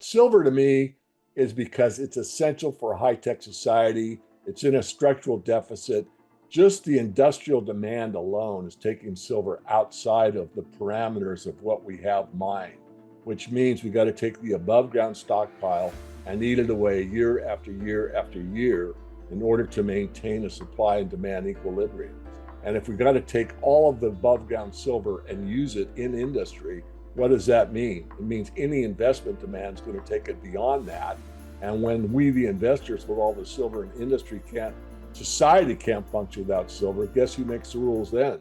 silver to me is because it's essential for a high-tech society. It's in a structural deficit. Just the industrial demand alone is taking silver outside of the parameters of what we have mined, which means we got to take the above ground stockpile and eat it away year after year after year in order to maintain a supply and demand equilibrium. And if we got to take all of the above ground silver and use it in industry, what does that mean? It means any investment demand is going to take it beyond that. And when we, the investors, with all the silver in industry society can't function without silver, guess who makes the rules then?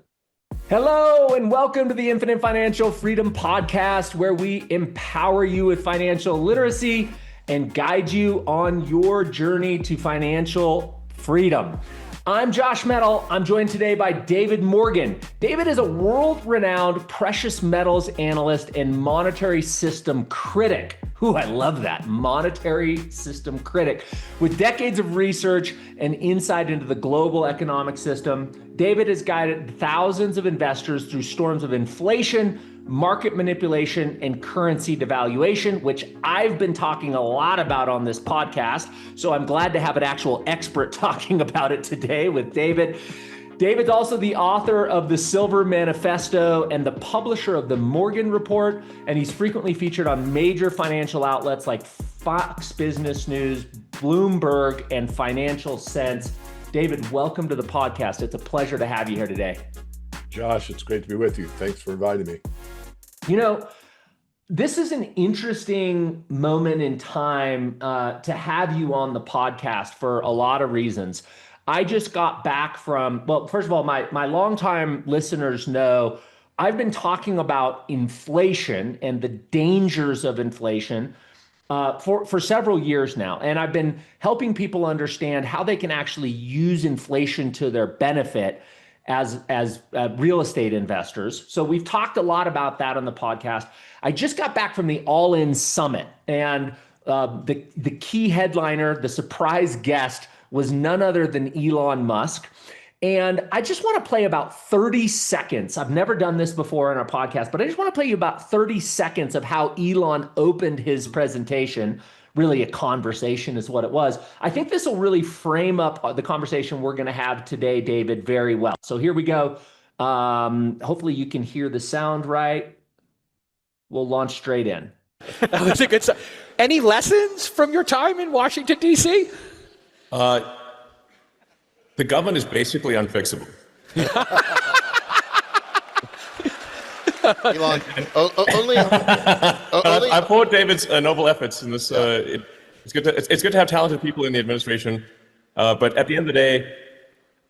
Hello, and welcome to the Infinite Financial Freedom Podcast, where we empower you with financial literacy and guide you on your journey to financial freedom. I'm Josh Mettle. I'm joined today by David Morgan. David is a world-renowned precious metals analyst and monetary system critic. Ooh, I love that. Monetary system critic. With decades of research and insight into the global economic system, David has guided thousands of investors through storms of inflation, market manipulation, and currency devaluation, which I've been talking a lot about on this podcast. So I'm glad to have an actual expert talking about it today with David. David's also the author of the Silver Manifesto and the publisher of the Morgan Report, and he's frequently featured on major financial outlets like Fox Business News, Bloomberg, and Financial Sense. David, welcome to the podcast. It's a pleasure to have you here today. Josh, it's great to be with you. Thanks for inviting me. You know, this is an interesting moment in time to have you on the podcast for a lot of reasons. I just got back from, well, first of all, my longtime listeners know I've been talking about inflation and the dangers of inflation for several years now. And I've been helping people understand how they can actually use inflation to their benefit as real estate investors. So we've talked a lot about that on the podcast. I just got back from the All In Summit, and the key headliner, the surprise guest, was none other than Elon Musk. And I just want to play about 30 seconds. I've never done this before in our podcast, but I just want to play you about 30 seconds of how Elon opened his presentation. Really a conversation is what it was. I think this will really frame up the conversation we're going to have today, David, very well. So here we go. Hopefully you can hear the sound right. We'll launch straight in. That was a good start. Any lessons from your time in Washington, D.C.? The government is basically unfixable. Elon, only I applaud David's noble efforts in this. It's good to have talented people in the administration, but at the end of the day,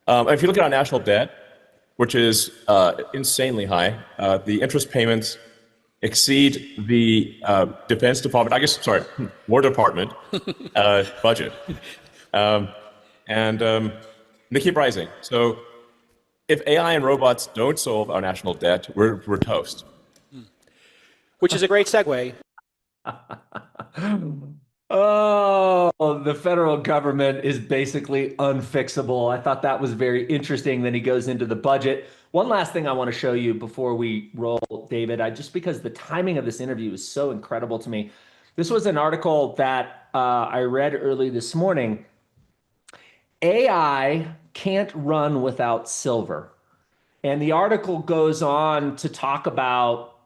if you look at our national debt, which is insanely high, the interest payments exceed the Defense Department, War Department budget, and they keep rising. So if AI and robots don't solve our national debt, we're toast. Which is a great segue. Oh, the federal government is basically unfixable. I thought that was very interesting. Then he goes into the budget. One last thing I want to show you before we roll, David, just because the timing of this interview is so incredible to me. This was an article that I read early this morning. AI can't run without silver. And the article goes on to talk about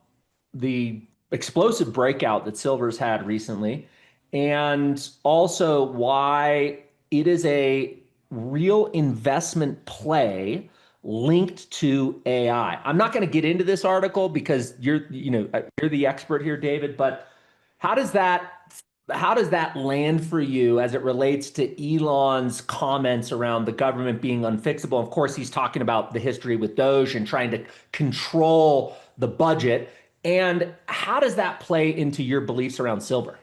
the explosive breakout that silver's had recently, and also why it is a real investment play linked to AI. I'm not going to get into this article because you're the expert here, David, but how does that land for you as it relates to Elon's comments around the government being unfixable? Of course, he's talking about the history with Doge and trying to control the budget. And how does that play into your beliefs around silver?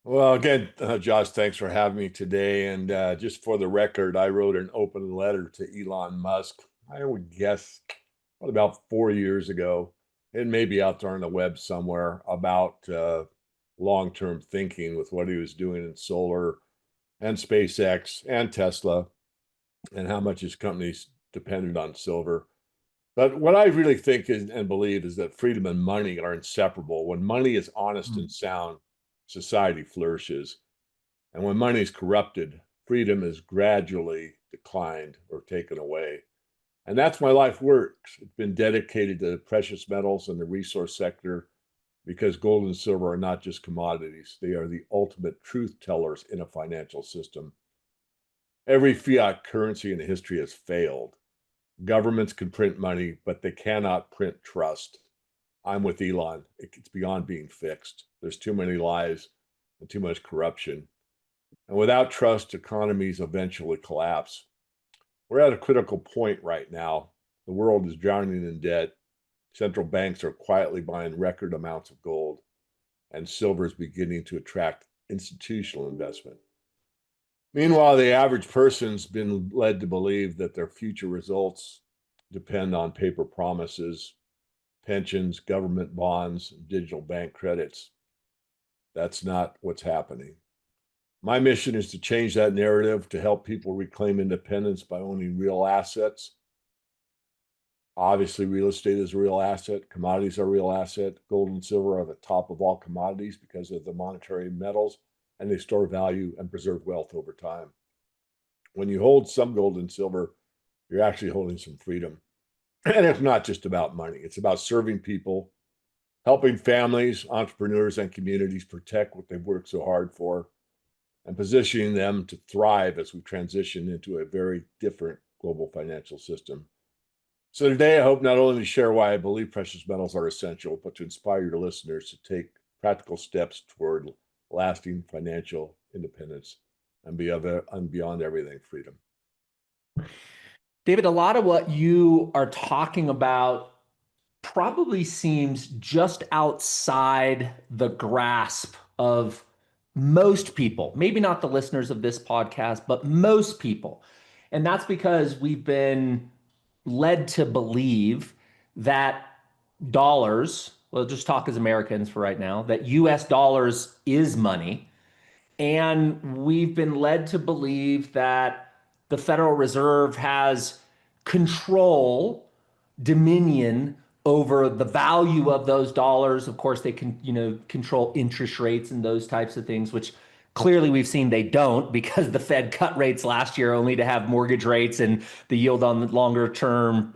Well, again, Josh, thanks for having me today. And just for the record, I wrote an open letter to Elon Musk, I would guess about 4 years ago. It may be out there on the web somewhere about long-term thinking with what he was doing in solar and SpaceX and Tesla and how much his company's dependent on silver. But what I really think is, and believe is that freedom and money are inseparable. When money is honest and sound, society flourishes. And when money is corrupted, freedom is gradually declined or taken away. And that's why life works. It's been dedicated to precious metals and the resource sector because gold and silver are not just commodities, they are the ultimate truth tellers in a financial system. Every fiat currency in history has failed. Governments can print money, but they cannot print trust. I'm with Elon. It's beyond being fixed. There's too many lies and too much corruption. And without trust, economies eventually collapse. We're at a critical point right now. The world is drowning in debt. Central banks are quietly buying record amounts of gold, and silver is beginning to attract institutional investment. Meanwhile, the average person's been led to believe that their future results depend on paper promises, pensions, government bonds, digital bank credits. That's not what's happening. My mission is to change that narrative to help people reclaim independence by owning real assets. Obviously, real estate is a real asset. Commodities are a real asset. Gold and silver are the top of all commodities because of the monetary metals, and they store value and preserve wealth over time. When you hold some gold and silver, you're actually holding some freedom. And it's not just about money. It's about serving people, helping families, entrepreneurs, and communities protect what they've worked so hard for, and positioning them to thrive as we transition into a very different global financial system. So today, I hope not only to share why I believe precious metals are essential, but to inspire your listeners to take practical steps toward lasting financial independence and beyond everything, freedom. David, a lot of what you are talking about probably seems just outside the grasp of most people, maybe not the listeners of this podcast, but most people. And that's because we've been led to believe that dollars, we'll just talk as Americans for right now, that US dollars is money. And we've been led to believe that the Federal Reserve has control, dominion over the value of those dollars. Of course, they can, control interest rates and those types of things, which clearly we've seen they don't because the Fed cut rates last year only to have mortgage rates and the yield on the longer term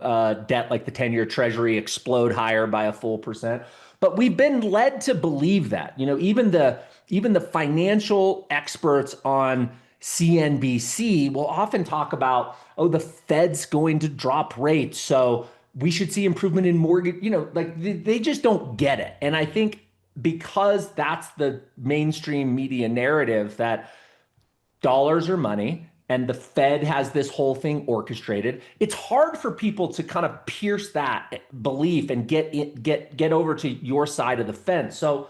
debt, like the 10-year Treasury, explode higher by a full percent. But we've been led to believe that, even the financial experts on CNBC will often talk about, oh, the Fed's going to drop rates, so we should see improvement in mortgage, like they just don't get it. And I think because that's the mainstream media narrative that dollars are money and the Fed has this whole thing orchestrated, it's hard for people to kind of pierce that belief and get over to your side of the fence. So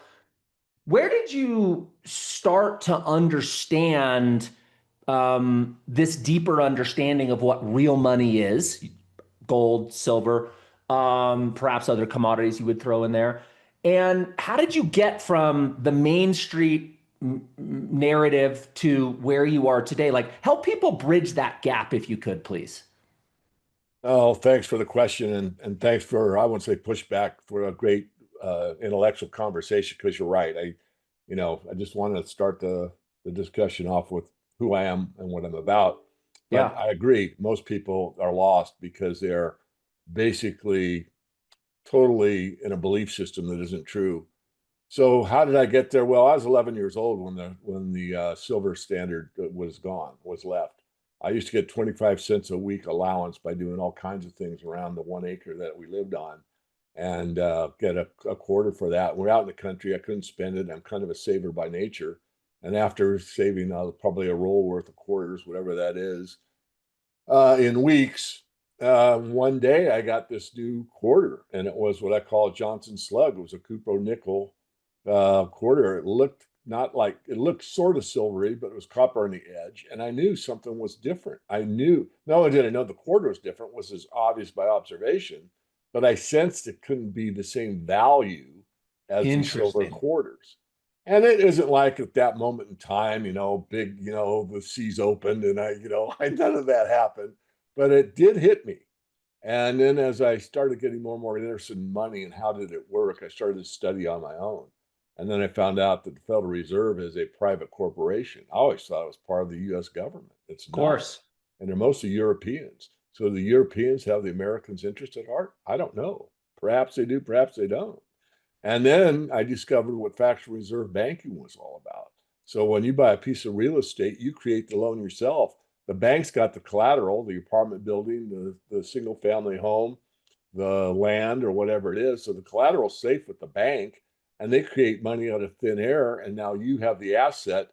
where did you start to understand this deeper understanding of what real money is? Gold, silver, perhaps other commodities you would throw in there. And how did you get from the Main Street narrative to where you are today? Like, help people bridge that gap if you could, please. Oh, thanks for the question. And thanks for, I wouldn't say pushback, for a great intellectual conversation, because you're right. I just wanted to start the discussion off with who I am and what I'm about. But Yeah. I agree. Most people are lost because they're basically totally in a belief system that isn't true. So how did I get there? Well, I was 11 years old when the silver standard was left. I used to get 25 cents a week allowance by doing all kinds of things around the 1 acre that we lived on, and get a quarter for that. We're out in the country. I couldn't spend it. I'm kind of a saver by nature. And after saving probably a roll worth of quarters, whatever that is, in weeks, one day I got this new quarter, and it was what I call a Johnson slug. It was a Cupro nickel quarter. It looked sort of silvery, but it was copper on the edge. And I knew something was different. I knew, not only did I know the quarter was different, was as obvious by observation, but I sensed it couldn't be the same value as the silver quarters. And it isn't like at that moment in time, big, the seas opened and I none of that happened, but it did hit me. And then as I started getting more and more interested in money and how did it work, I started to study on my own. And then I found out that the Federal Reserve is a private corporation. I always thought it was part of the US government. It's Of not. course. And they're mostly Europeans. So the Europeans have the Americans' interest at heart? I don't know. Perhaps they do, perhaps they don't. And then I discovered what fractional reserve banking was all about. So when you buy a piece of real estate, you create the loan yourself. The bank's got the collateral, the apartment building, the single family home, the land, or whatever it is. So the collateral's safe with the bank, and they create money out of thin air. And now you have the asset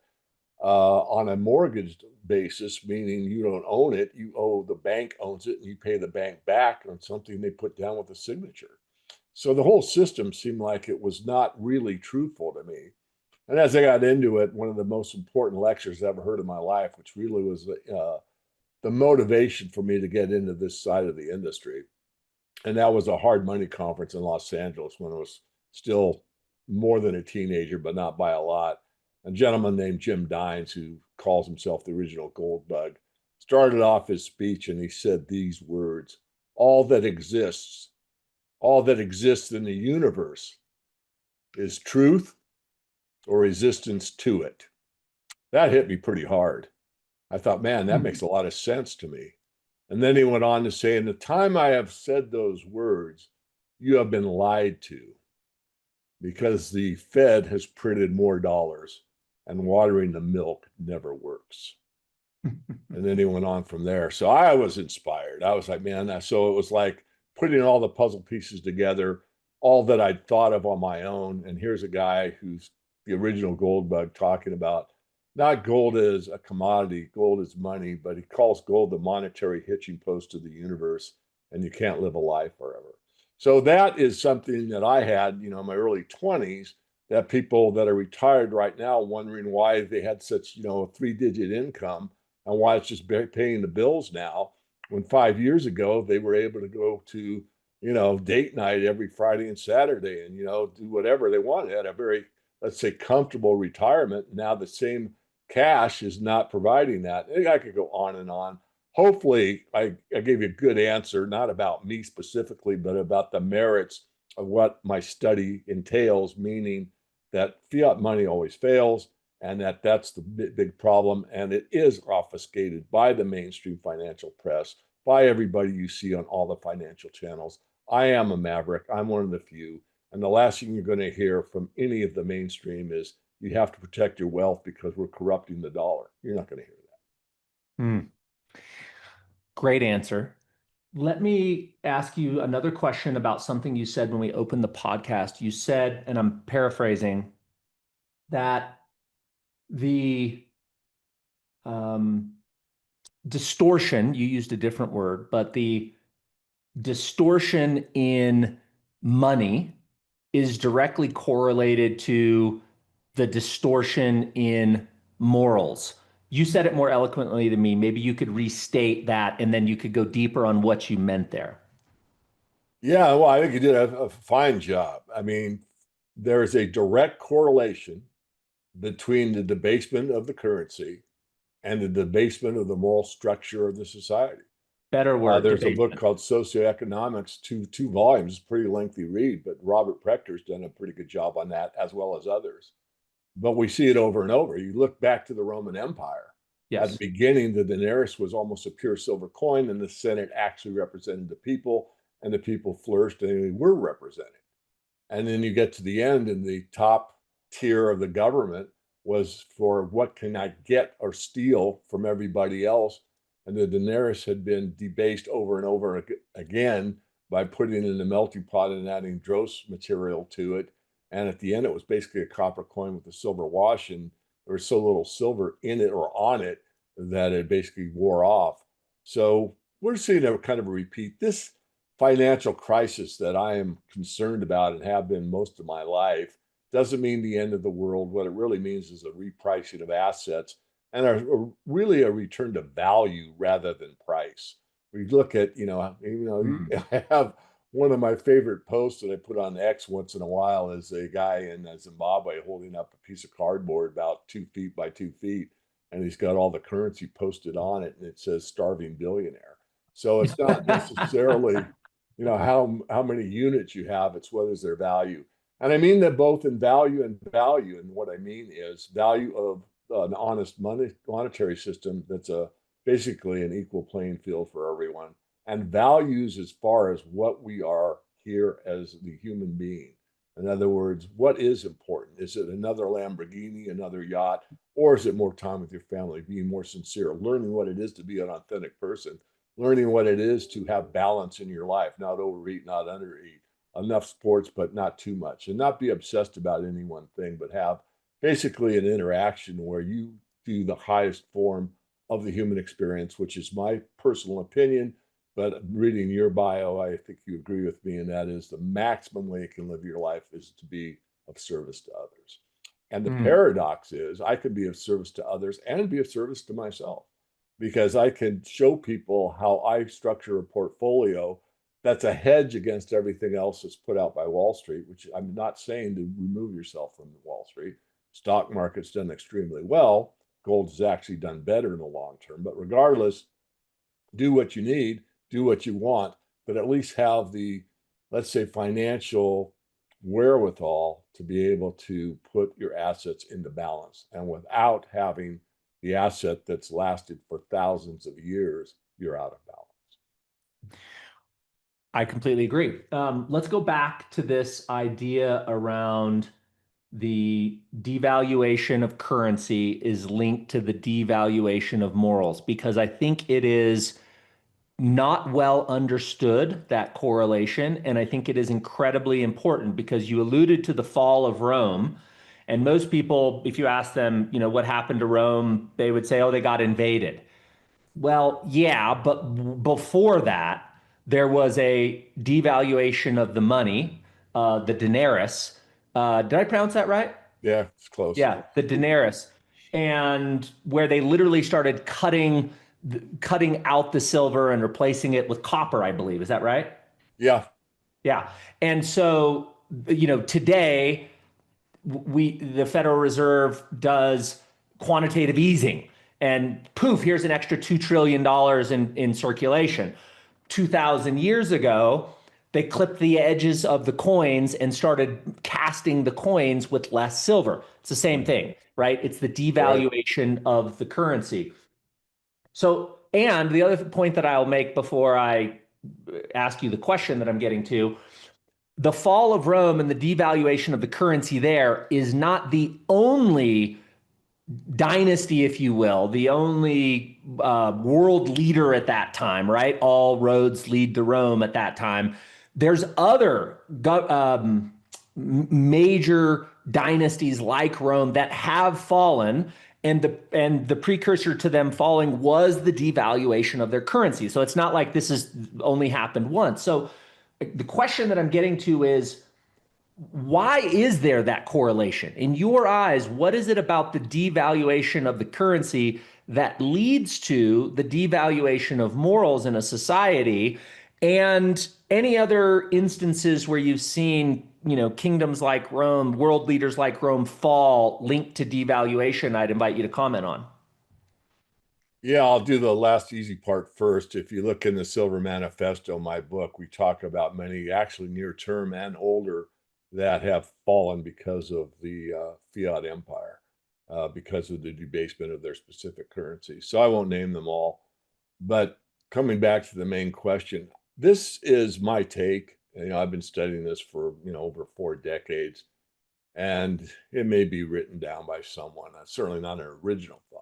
on a mortgaged basis, meaning you don't own it. You owe the bank owns it, and you pay the bank back on something they put down with a signature. So the whole system seemed like it was not really truthful to me. And as I got into it, one of the most important lectures I ever heard in my life, which really was the motivation for me to get into this side of the industry, and that was a hard money conference in Los Angeles when I was still more than a teenager, but not by a lot. A gentleman named Jim Dines, who calls himself the original gold bug, started off his speech and he said these words: all that exists in the universe is truth or resistance to it. That hit me pretty hard. I thought, man, that makes a lot of sense to me. And then he went on to say, in the time I have said those words, you have been lied to because the Fed has printed more dollars and watering the milk never works. And then he went on from there. So I was inspired. I was like, man, so it was like putting all the puzzle pieces together, all that I'd thought of on my own. And here's a guy who's the original gold bug talking about not gold as a commodity, gold is money, but he calls gold the monetary hitching post to the universe, and you can't live a life forever. So that is something that I had, in my early 20s, that people that are retired right now wondering why they had such, a three-digit income and why it's just paying the bills now, when 5 years ago they were able to go to, date night every Friday and Saturday and, do whatever they wanted. They had a very, let's say, comfortable retirement. Now the same cash is not providing that. I could go on and on. Hopefully I gave you a good answer, not about me specifically, but about the merits of what my study entails, meaning that fiat money always fails, and that's the big problem. And it is obfuscated by the mainstream financial press, by everybody you see on all the financial channels. I am a maverick. I'm one of the few. And the last thing you're going to hear from any of the mainstream is you have to protect your wealth because we're corrupting the dollar. You're not going to hear that. Great answer. Let me ask you another question about something you said when we opened the podcast. You said, and I'm paraphrasing, that the distortion, you used a different word, but the distortion in money is directly correlated to the distortion in morals. You said it more eloquently to me. Maybe you could restate that and then you could go deeper on what you meant there. Yeah, well, I think you did a fine job. I mean, there is a direct correlation between the debasement of the currency and the debasement of the moral structure of the society. Better word. There's a Debasement. book called Socioeconomics, two volumes, it's a pretty lengthy read, but Robert Prechter's done a pretty good job on that, as well as others. But we see it over and over. You look back to the Roman Empire. At the Yes. beginning, the denarius was almost a pure silver coin, and the Senate actually represented the people, and the people flourished and they were represented. And then you get to the end, and the top tier of the government was for what can I get or steal from everybody else. And the denarius had been debased over and over again by putting it in the melting pot and adding dross material to it. And at the end, it was basically a copper coin with a silver wash, and there was so little silver in it or on it that it basically wore off. So we're seeing a kind of a repeat. This financial crisis that I am concerned about and have been most of my life doesn't mean the end of the world. What it really means is a repricing of assets and really a return to value rather than price. We look at, I have one of my favorite posts that I put on X once in a while is a guy in Zimbabwe holding up a piece of cardboard about 2 feet by 2 feet, and he's got all the currency posted on it, and it says starving billionaire. So it's not necessarily, how many units you have, it's what is their value. And I mean that both in value and value. And what I mean is value of an honest monetary system that's basically an equal playing field for everyone, and values as far as what we are here as the human being. In other words, what is important? Is it another Lamborghini, another yacht, or is it more time with your family, being more sincere, learning what it is to be an authentic person, learning what it is to have balance in your life, not overeat, not undereat, enough sports, but not too much, and not be obsessed about any one thing, but have basically an interaction where you do the highest form of the human experience, which is my personal opinion. But reading your bio, I think you agree with me, and that is the maximum way you can live your life is to be of service to others. And the paradox is I can be of service to others and be of service to myself, because I can show people how I structure a portfolio that's a hedge against everything else that's put out by Wall Street, which I'm not saying to remove yourself from Wall Street. Stock market's done extremely well. Gold has actually done better in the long term. But regardless, do what you need, do what you want, but at least have the, let's say, financial wherewithal to be able to put your assets into balance. And without having the asset that's lasted for thousands of years, you're out of balance. I completely agree. Let's go back to this idea around the devaluation of currency is linked to the devaluation of morals, because I think it is not well understood, that correlation. And I think it is incredibly important because you alluded to the fall of Rome. And most people, if you ask them, what happened to Rome, they would say, oh, they got invaded. Well, yeah, but before that, there was a devaluation of the money, the denarius. Did I pronounce that right? Yeah, it's close. Yeah, the denarius, and where they literally started cutting out the silver and replacing it with copper, I believe. Is that right? Yeah. Yeah. And so, today the Federal Reserve does quantitative easing, and poof, here's an extra $2 trillion in circulation. 2,000 years ago, they clipped the edges of the coins and started casting the coins with less silver. It's the same thing, right? It's the devaluation of the currency. So, and the other point that I'll make before I ask you the question that I'm getting to, the fall of Rome and the devaluation of the currency there is not the only dynasty, if you will, the only world leader at that time, right? All roads lead to Rome at that time. There's other major dynasties like Rome that have fallen, and the precursor to them falling was the devaluation of their currency. So it's not like this has only happened once. So the question that I'm getting to is, why is there that correlation? In your eyes, what is it about the devaluation of the currency that leads to the devaluation of morals in a society? And any other instances where you've seen, kingdoms like Rome, world leaders like Rome fall linked to devaluation, I'd invite you to comment on. Yeah, I'll do the last easy part first. If you look in the Silver Manifesto, my book, we talk about many actually near term and older that have fallen because of the fiat empire, because of the debasement of their specific currency. So I won't name them all. But coming back to the main question, this is my take. I've been studying this for over 4 decades, and it may be written down by someone. That's certainly not an original thought.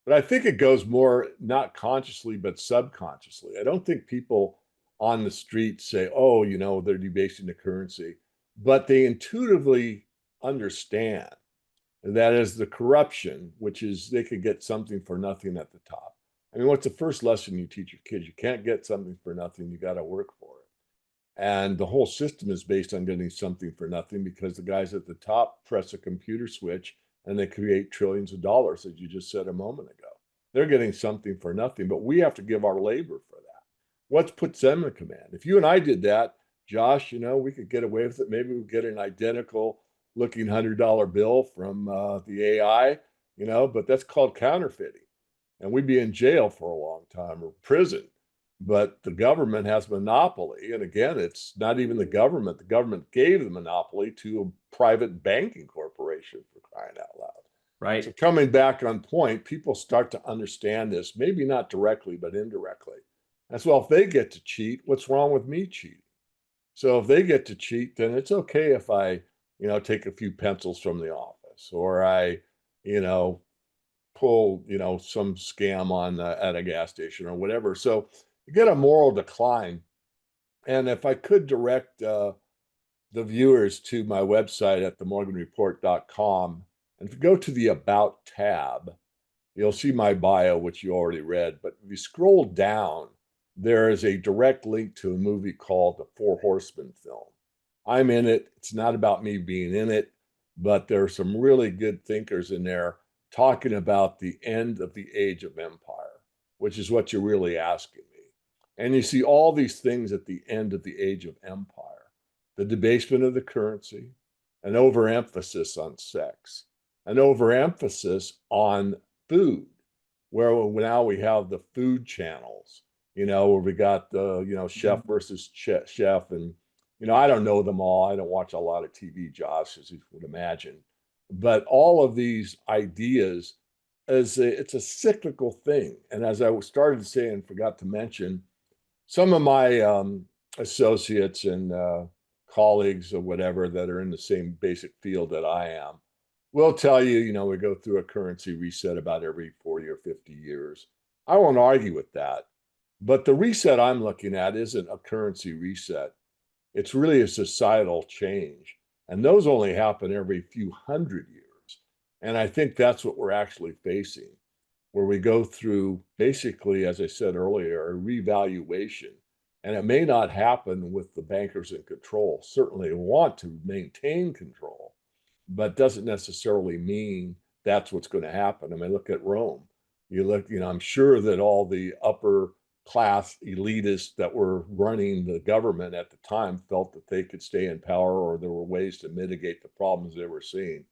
But I think it goes more not consciously, but subconsciously. I don't think people on the street say, oh, they're debasing the currency, but they intuitively understand that is the corruption, which is they could get something for nothing at the top. I mean, what's the first lesson you teach your kids? You can't get something for nothing. You got to work for it. And the whole system is based on getting something for nothing because the guys at the top press a computer switch and they create trillions of dollars, as you just said a moment ago. They're getting something for nothing, but we have to give our labor for that. What puts them in command? If you and I did that, Josh, we could get away with it. Maybe we'd get an identical looking $100 bill from the AI, but that's called counterfeiting. And we'd be in jail for a long time or prison. but the government has monopoly. And again, it's not even the government. The government gave the monopoly to a private banking corporation, for crying out loud. Right. So coming back on point, people start to understand this, maybe not directly, but indirectly. As well, if they get to cheat, what's wrong with me cheating? So if they get to cheat, then it's okay if I, take a few pencils from the office, or I, pull, some scam on at a gas station or whatever. So you get a moral decline. And if I could direct the viewers to my website at themorganreport.com, and if you go to the About tab, you'll see my bio, which you already read. But if you scroll down, there is a direct link to a movie called The Four Horsemen film. I'm in it. It's not about me being in it, but there are some really good thinkers in there talking about the end of the age of empire, which is what you're really asking me. And you see all these things at the end of the age of empire: the debasement of the currency, an overemphasis on sex, an overemphasis on food, where now we have the food channels, where we got the, chef versus chef. And, I don't know them all. I don't watch a lot of TV, Josh, as you would imagine. But all of these ideas, it's a cyclical thing. And as I started to say and forgot to mention, some of my associates and colleagues or whatever that are in the same basic field that I am will tell you, we go through a currency reset about every 40 or 50 years. I won't argue with that. But the reset I'm looking at isn't a currency reset. It's really a societal change. And those only happen every few hundred years. And I think that's what we're actually facing, where we go through basically, as I said earlier, a revaluation. And it may not happen with the bankers in control. Certainly want to maintain control, but doesn't necessarily mean that's what's going to happen. I mean, look at Rome. You look, I'm sure that all the upper class elitists that were running the government at the time felt that they could stay in power, or there were ways to mitigate the problems they were seeing.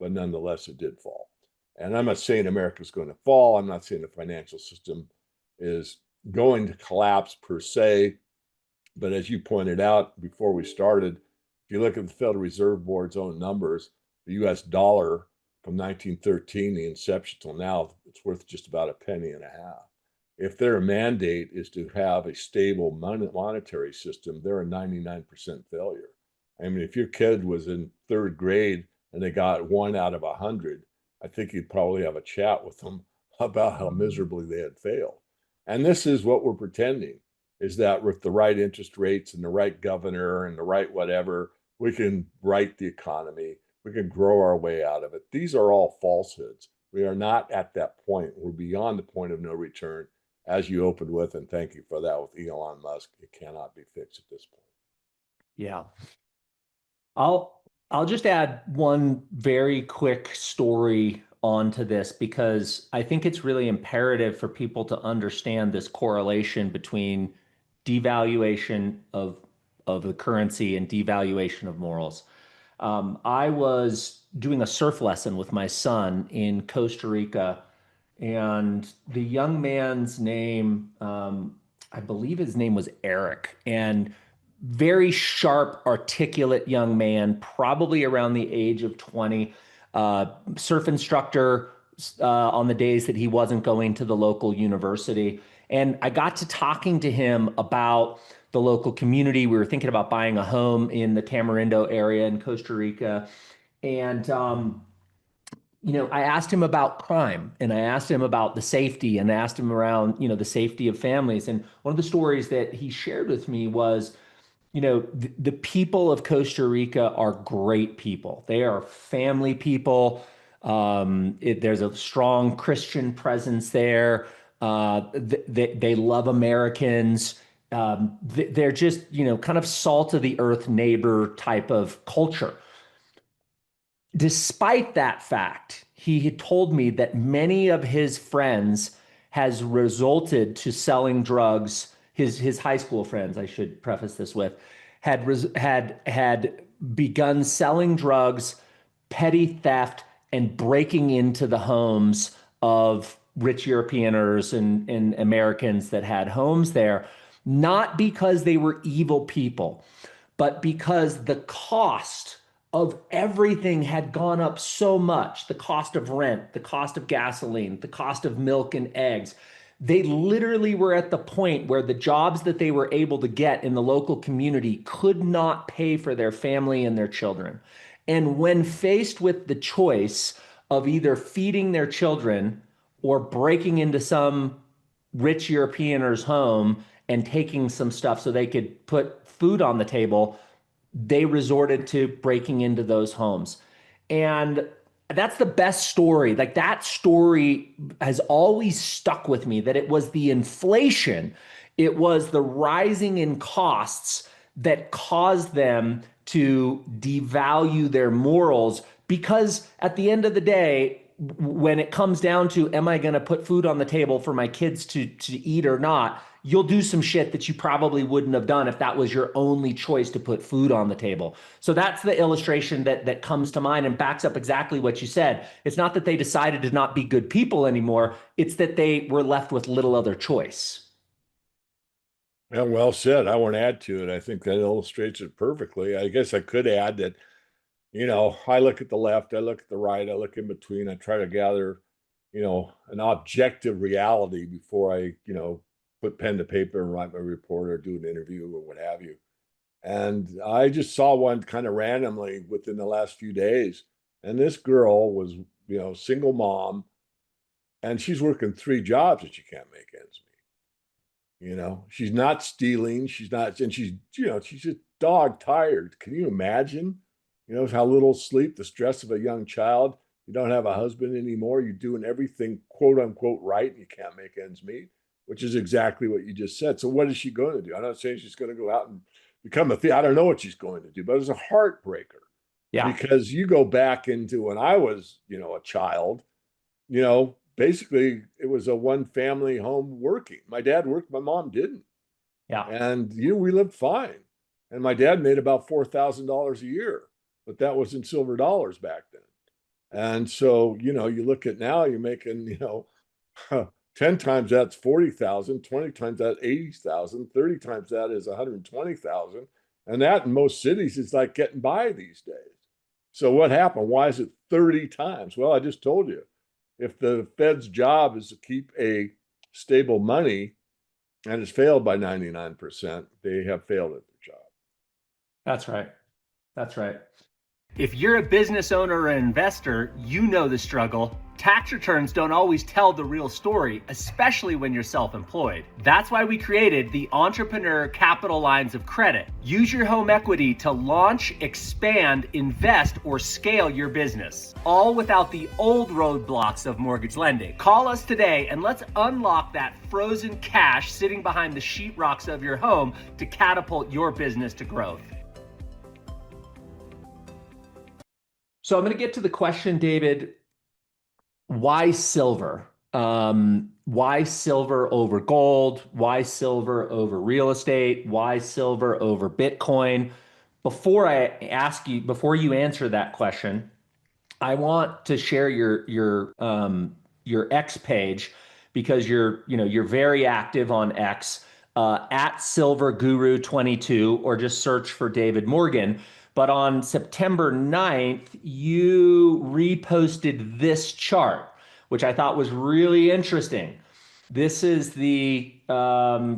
But nonetheless, it did fall. And I'm not saying America's going to fall. I'm not saying the financial system is going to collapse per se. But as you pointed out before we started, if you look at the Federal Reserve Board's own numbers, the US dollar from 1913, the inception till now, it's worth just about a penny and a half. If their mandate is to have a stable monetary system, they're a 99% failure. I mean, if your kid was in third grade and they got 1 out of 100, I think you'd probably have a chat with them about how miserably they had failed. And this is what we're pretending, is that with the right interest rates and the right governor and the right whatever, we can right the economy. We can grow our way out of it. These are all falsehoods. We are not at that point. We're beyond the point of no return, as you opened with, and thank you for that, with Elon Musk. It cannot be fixed at this point. Yeah. I'll just add one very quick story onto this, because I think it's really imperative for people to understand this correlation between devaluation of the currency and devaluation of morals. I was doing a surf lesson with my son in Costa Rica, and the young man's name, I believe his name was Eric, and very sharp, articulate young man, probably around the age of 20, surf instructor on the days that he wasn't going to the local university. And I got to talking to him about the local community. We were thinking about buying a home in the Tamarindo area in Costa Rica. And, I asked him about crime, and I asked him about the safety, and I asked him around, the safety of families. And one of the stories that he shared with me was, the people of Costa Rica are great people. They are family people. There's a strong Christian presence there. They love Americans. They're just, kind of salt of the earth neighbor type of culture. Despite that fact, he had told me that many of his friends has resulted to selling drugs. His high school friends, I should preface this with, had begun selling drugs, petty theft, and breaking into the homes of rich Europeaners and Americans that had homes there, not because they were evil people, but because the cost of everything had gone up so much, the cost of rent, the cost of gasoline, the cost of milk and eggs. They literally were at the point where the jobs that they were able to get in the local community could not pay for their family and their children. And when faced with the choice of either feeding their children or breaking into some rich Europeaner's home and taking some stuff so they could put food on the table, they resorted to breaking into those homes. And that's the best story. Like, that story has always stuck with me, that it was the inflation, it was the rising in costs that caused them to devalue their morals. Because at the end of the day, when it comes down to, am I going to put food on the table for my kids to eat or not, you'll do some shit that you probably wouldn't have done if that was your only choice to put food on the table. So that's the illustration that comes to mind and backs up exactly what you said. It's not that they decided to not be good people anymore. It's that they were left with little other choice. Yeah, well said. I won't add to it. I think that illustrates it perfectly. I guess I could add that, I look at the left, I look at the right, I look in between, I try to gather, an objective reality before I, put pen to paper and write my report or do an interview or what have you. And I just saw one kind of randomly within the last few days. And this girl was, single mom, and she's working 3 jobs and she can't make ends meet. She's not stealing, she's not, and she's just dog tired. Can you imagine, how little sleep, the stress of a young child? You don't have a husband anymore. You're doing everything quote unquote right, and you can't make ends meet, which is exactly what you just said. So what is she going to do? I'm not saying she's going to go out and become a thief. I don't know what she's going to do, but it's a heartbreaker. Yeah. Because you go back into when I was, a child, basically it was a one family home working. My dad worked, my mom didn't. Yeah. And we lived fine. And my dad made about $4,000 a year, but that was in silver dollars back then. And so, you look at now, you're making, 10 times that's 40,000, 20 times that 80,000, 30 times that is 120,000. And that in most cities is like getting by these days. So what happened? Why is it 30 times? Well, I just told you, if the Fed's job is to keep a stable money and it's failed by 99%, they have failed at their job. That's right. That's right. If you're a business owner or an investor, you know the struggle. Tax returns don't always tell the real story, especially when you're self-employed. That's why we created the Entrepreneur Capital Lines of Credit. Use your home equity to launch, expand, invest, or scale your business, all without the old roadblocks of mortgage lending. Call us today and let's unlock that frozen cash sitting behind the sheetrocks of your home to catapult your business to growth. So I'm going to get to the question, David, why silver? Why silver over gold? Why silver over real estate? Why silver over Bitcoin? Before you answer that question, I want to share your X page, because you're very active on X, at Silver Guru 22, or just search for David Morgan. But on September 9th, you reposted this chart, which I thought was really interesting. This is the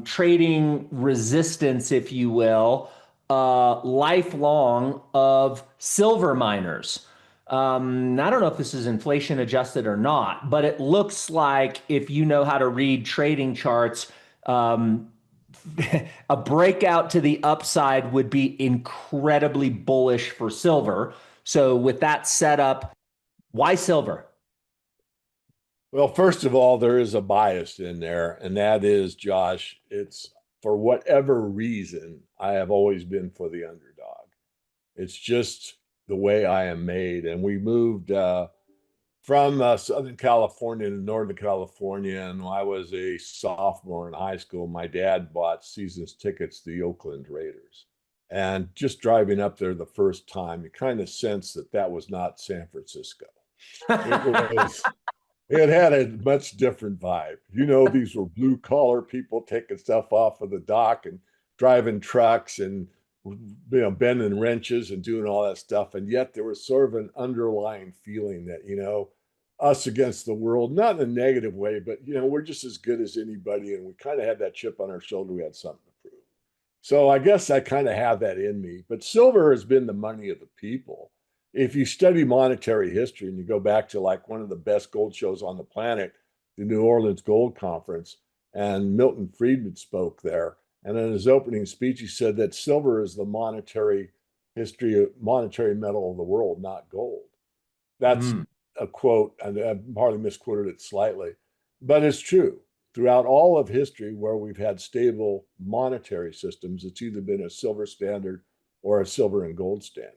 trading resistance, if you will, lifelong of silver miners. I don't know if this is inflation adjusted or not, but it looks like, if you know how to read trading charts, a breakout to the upside would be incredibly bullish for silver. So with that setup, why silver? Well, first of all, there is a bias in there, and that is, Josh, it's for whatever reason, I have always been for the underdog. It's just the way I am made. And we moved from Southern California to Northern California. And when I was a sophomore in high school, my dad bought season's tickets to the Oakland Raiders. And just driving up there the first time, you kind of sense that was not San Francisco. It had a much different vibe. These were blue collar people taking stuff off of the dock and driving trucks and bending wrenches and doing all that stuff. And yet there was sort of an underlying feeling that, us against the world, not in a negative way, but we're just as good as anybody. And we kind of had that chip on our shoulder. We had something to prove. So I guess I kind of have that in me. But silver has been the money of the people. If you study monetary history and you go back to like one of the best gold shows on the planet, the New Orleans Gold Conference, and Milton Friedman spoke there. And in his opening speech, he said that silver is the monetary metal of the world, not gold. That's a quote, and I hardly misquoted it slightly, but it's true. Throughout all of history, where we've had stable monetary systems, it's either been a silver standard or a silver and gold standard.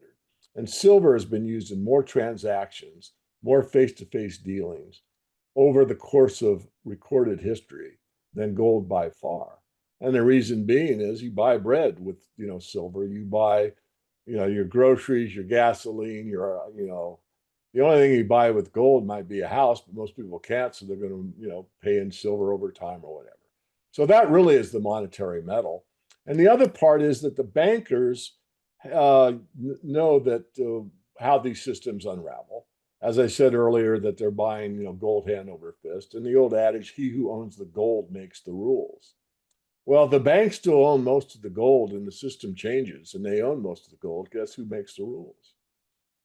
And silver has been used in more transactions, more face-to-face dealings over the course of recorded history than gold by far. And the reason being is you buy bread with, silver, you buy, your groceries, your gasoline, the only thing you buy with gold might be a house, but most people can't, so they're going to, pay in silver over time or whatever. So that really is the monetary metal. And the other part is that the bankers know that how these systems unravel. As I said earlier, that they're buying, gold hand over fist. And the old adage, he who owns the gold makes the rules. Well, the banks still own most of the gold and the system changes and they own most of the gold. Guess who makes the rules?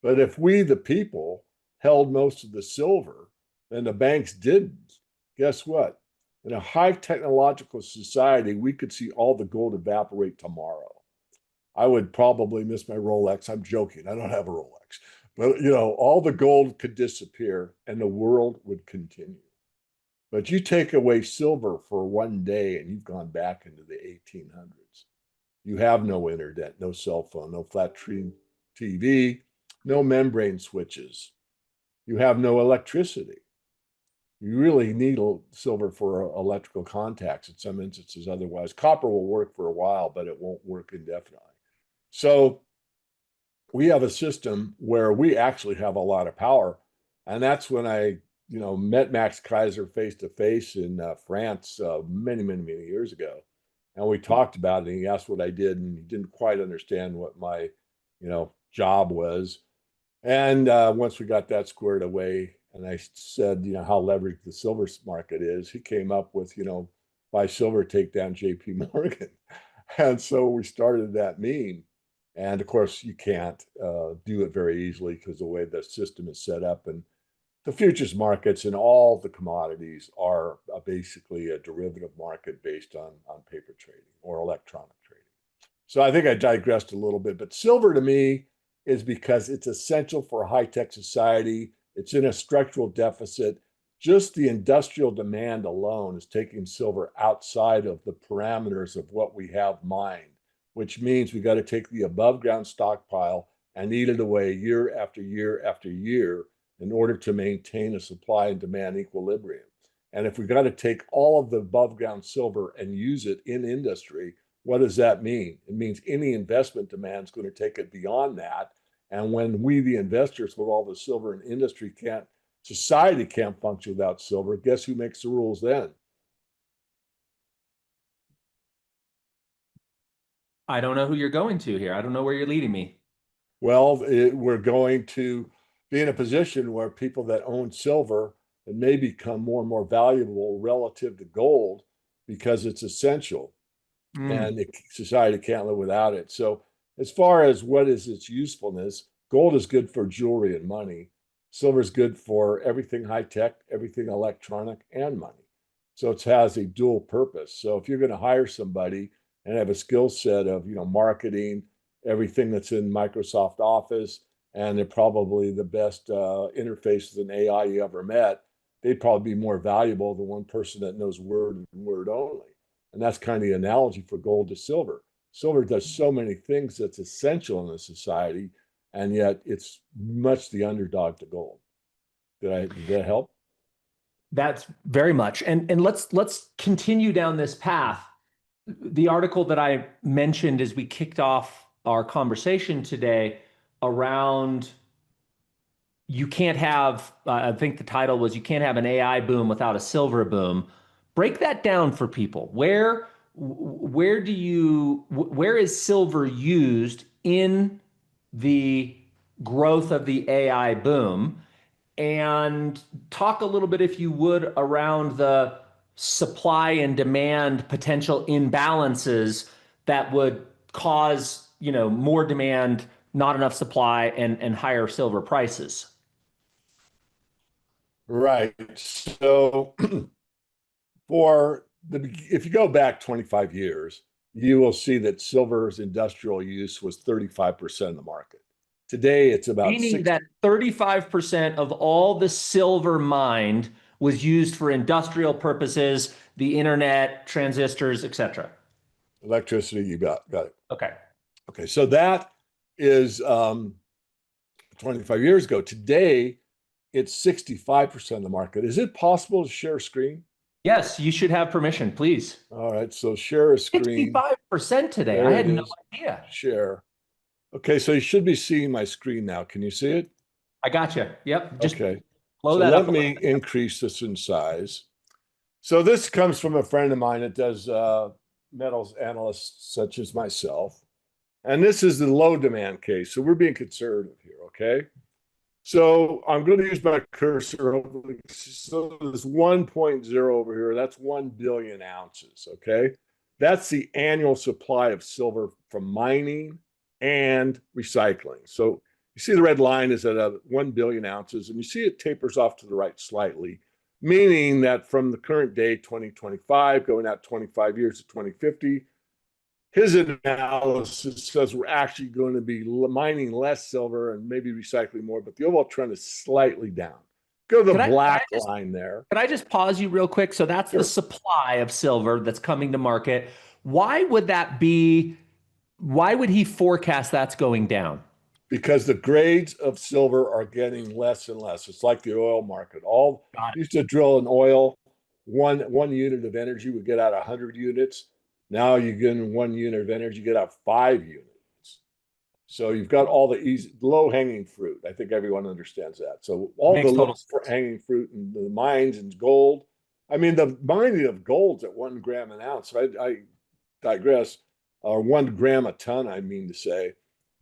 But if we, the people, held most of the silver and the banks didn't, guess what? In a high technological society, we could see all the gold evaporate tomorrow. I would probably miss my Rolex. I'm joking. I don't have a Rolex. But, all the gold could disappear and the world would continue. But you take away silver for one day and you've gone back into the 1800s. You have no internet, no cell phone, no flat screen TV, no membrane switches. You have no electricity. You really need silver for electrical contacts in some instances. Otherwise, copper will work for a while, but it won't work indefinitely. So we have a system where we actually have a lot of power. And that's when I, met Max Kaiser face to face in France many, many, many years ago. And we talked about it and he asked what I did and he didn't quite understand what my, job was. And once we got that squared away and I said, how leveraged the silver market is, he came up with, buy silver, take down JP Morgan. And so we started that meme. And of course, you can't do it very easily because the way the system is set up and the futures markets and all the commodities are basically a derivative market based on paper trading or electronic trading. So I think I digressed a little bit, but silver to me is because it's essential for a high-tech society. It's in a structural deficit. Just the industrial demand alone is taking silver outside of the parameters of what we have mined, which means we got to take the above ground stockpile and eat it away year after year after year in order to maintain a supply and demand equilibrium. And if we got to take all of the above ground silver and use it in industry, what does that mean? It means any investment demand is going to take it beyond that. And when we, the investors, with all the silver in industry society can't function without silver, guess who makes the rules then? I don't know who you're going to here. I don't know where you're leading me. Well, we're going to be in a position where people that own silver may become more and more valuable relative to gold because it's essential and society can't live without it. So as far as what is its usefulness, gold is good for jewelry and money. Silver is good for everything high tech, everything electronic and money. So it has a dual purpose. So if you're going to hire somebody and have a skill set of, marketing, everything that's in Microsoft Office, and they're probably the best interface with an AI you ever met, they'd probably be more valuable than one person that knows Word and Word only. And that's kind of the analogy for gold to silver. Silver does so many things that's essential in a society, and yet it's much the underdog to gold. Did that help? That's very much. And let's continue down this path. The article that I mentioned as we kicked off our conversation today around you can't have, I think the title was, you can't have an AI boom without a silver boom. Break that down for people. Where is silver used in the growth of the AI boom? And talk a little bit, if you would, around the supply and demand potential imbalances that would cause, more demand, not enough supply, and higher silver prices. Right. So if you go back 25 years, you will see that silver's industrial use was 35% of the market. Today, it's about Meaning that 35% of all the silver mined was used for industrial purposes, the internet, transistors, etc. electricity. You got it. Okay. Okay. So that is 25 years ago. Today, it's 65% of the market. Is it possible to share a screen? Yes, you should have permission, please. All right. So share a screen. 65% today. There I had it no is. idea. Share. Okay. So you should be seeing my screen now. Can you see it? I got you. Yep. Just Okay. blow So that let up. me increase this in size. So this comes from a friend of mine that does metals analysts such as myself. And this is the low demand case. So we're being conservative here, okay? So I'm going to use my cursor. So there's 1.0 over here. That's 1 billion ounces, okay? That's the annual supply of silver from mining and recycling. So you see the red line is at 1 billion ounces, and you see it tapers off to the right slightly, meaning that from the current day, 2025, going out 25 years to 2050, his analysis says we're actually going to be mining less silver and maybe recycling more, but the overall trend is slightly down. Go to the black line there. Can I just pause you real quick? So that's the supply of silver that's coming to market. Why would that be? Why would he forecast that's going down? Because the grades of silver are getting less and less. It's like the oil market. Used to drill an oil, one unit of energy would get out 100 units. Now you get in 1 unit of energy, you get out 5 units. So you've got all the easy, low hanging fruit. I think everyone understands that. So all the low hanging fruit and the mines and gold. I mean, the mining of gold's at 1 gram an ounce. I digress. Or 1 gram a ton, I mean to say.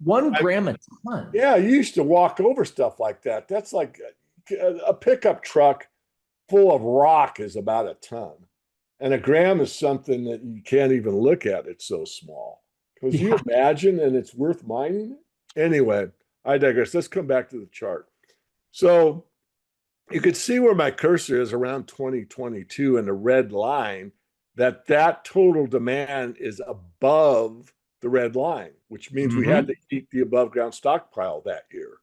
1 gram a ton. Yeah, you used to walk over stuff like that. That's like a pickup truck full of rock is about a ton. And a gram is something that you can't even look at. It's so small. Because you imagine, and it's worth mining? Anyway, I digress. Let's come back to the chart. So you can see where my cursor is around 2022 in the red line, that total demand is above the red line, which means we had to eat the above ground stockpile that year.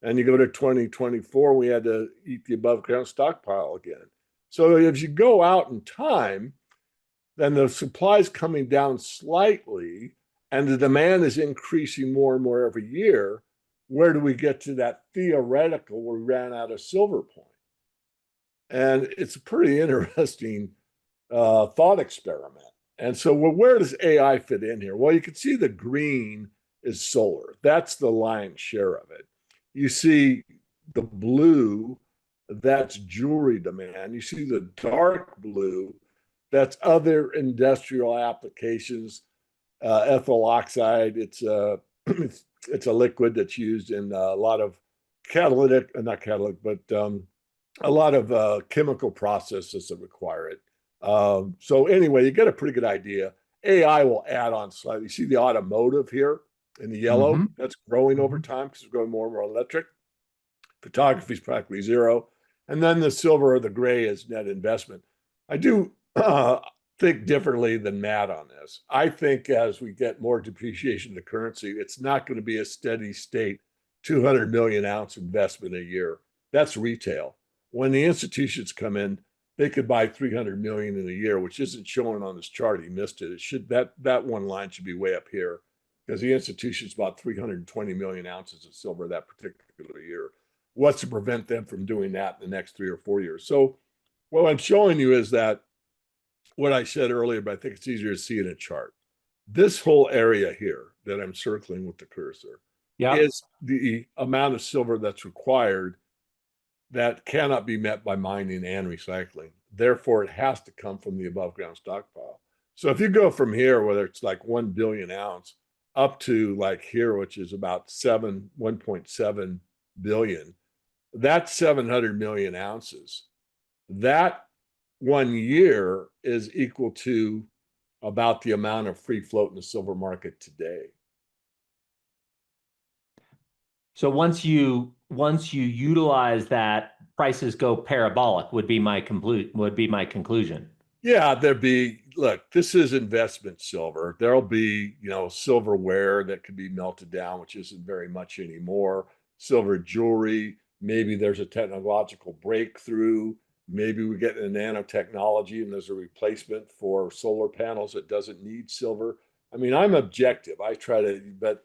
And you go to 2024, we had to eat the above ground stockpile again. So if you go out in time, then the supply is coming down slightly and the demand is increasing more and more every year. Where do we get to that theoretical where we ran out of silver point? And it's a pretty interesting thought experiment. And so where does AI fit in here? Well, you can see the green is solar. That's the lion's share of it. You see the blue, that's jewelry demand. You see the dark blue, that's other industrial applications. Ethyl oxide, it's a liquid that's used in a lot of a lot of chemical processes that require it. So anyway, you get a pretty good idea. AI will add on slightly. You see the automotive here in the yellow, that's growing over time because we're going more and more electric. Photography is practically zero. And then the silver or the gray is net investment. I do think differently than Matt on this. I think as we get more depreciation of the currency, it's not going to be a steady state 200 million ounce investment a year. That's retail. When the institutions come in, they could buy 300 million in a year, which isn't showing on this chart. He missed it. It should that one line should be way up here because the institutions bought 320 million ounces of silver that particular year. What's to prevent them from doing that in the next 3 or 4 years? So what I'm showing you is that what I said earlier, but I think it's easier to see in a chart. This whole area here that I'm circling with the cursor is the amount of silver that's required that cannot be met by mining and recycling. Therefore, it has to come from the above ground stockpile. So if you go from here, whether it's like 1 billion ounce up to like here, which is about 1.7 billion, that's 700 million ounces. That 1 year is equal to about the amount of free float in the silver market today. So once you utilize that, prices go parabolic would be my conclusion. Yeah, look, this is investment silver. There'll be, silverware that could be melted down, which isn't very much anymore. Silver jewelry, maybe there's a technological breakthrough. Maybe we get into nanotechnology and there's a replacement for solar panels that doesn't need silver. I mean, I'm objective. But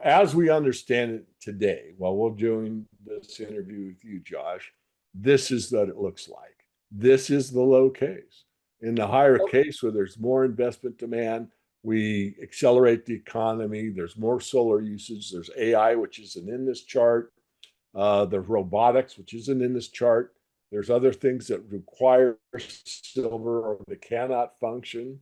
as we understand it today, while we're doing this interview with you, Josh, this is what it looks like. This is the low case. In the higher case, where there's more investment demand, we accelerate the economy. There's more solar usage. There's AI, which isn't in this chart. There's robotics, which isn't in this chart. There's other things that require silver or that cannot function.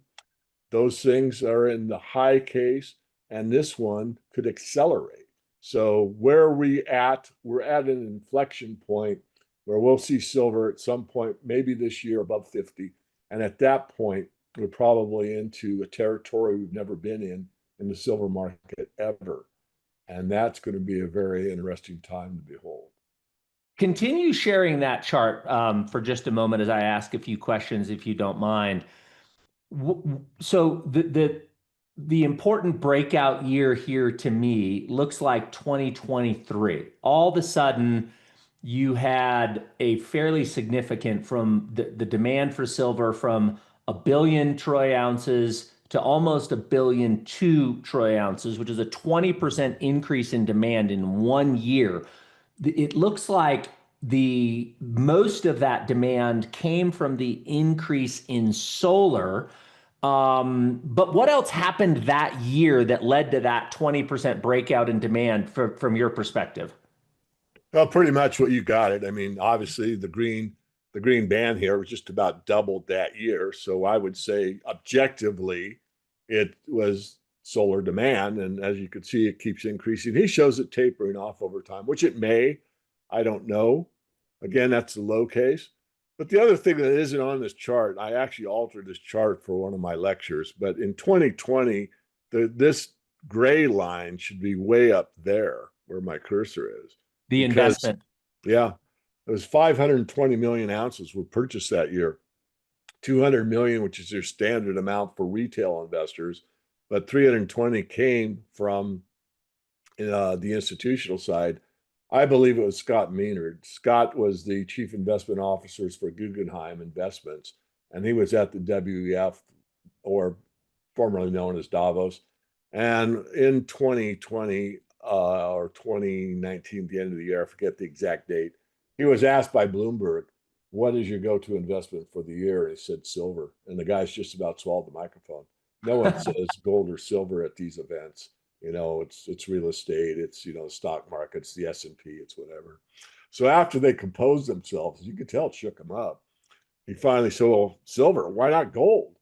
Those things are in the high case, and this one could accelerate. So where are we at? We're at an inflection point where we'll see silver at some point, maybe this year, above 50. And at that point, we're probably into a territory we've never been in the silver market ever. And that's going to be a very interesting time to behold. Continue sharing that chart for just a moment as I ask a few questions, if you don't mind. So the important breakout year here to me looks like 2023. All of a sudden, you had a fairly significant from the demand for silver from 1 billion troy ounces to almost 1.2 billion troy ounces, which is a 20% increase in demand in 1 year. It looks like the most of that demand came from the increase in solar. But what else happened that year that led to that 20% breakout in demand from your perspective? Well, pretty much what you got it. I mean, obviously the green band here was just about doubled that year. So I would say objectively, it was solar demand. And as you can see, it keeps increasing. He shows it tapering off over time, which it may. I don't know. Again, that's the low case. But the other thing that isn't on this chart, I actually altered this chart for one of my lectures. But in 2020, this gray line should be way up there where my cursor is. The Because, investment. yeah, it was 520 million ounces were purchased that year. 200 million, which is their standard amount for retail investors, but 320 came from the institutional side. I believe it was Scott Maynard. Scott was the chief investment officer for Guggenheim Investments, and he was at the WEF, or formerly known as Davos. And in 2020 or 2019, the end of the year, I forget the exact date, he was asked by Bloomberg, what is your go-to investment for the year? And he said silver. And the guy's just about swallowed the microphone. No one says gold or silver at these events. It's real estate, it's the stock market, it's the S&P, it's whatever. So after they composed themselves, you could tell it shook him up. He finally said, well, silver, why not gold?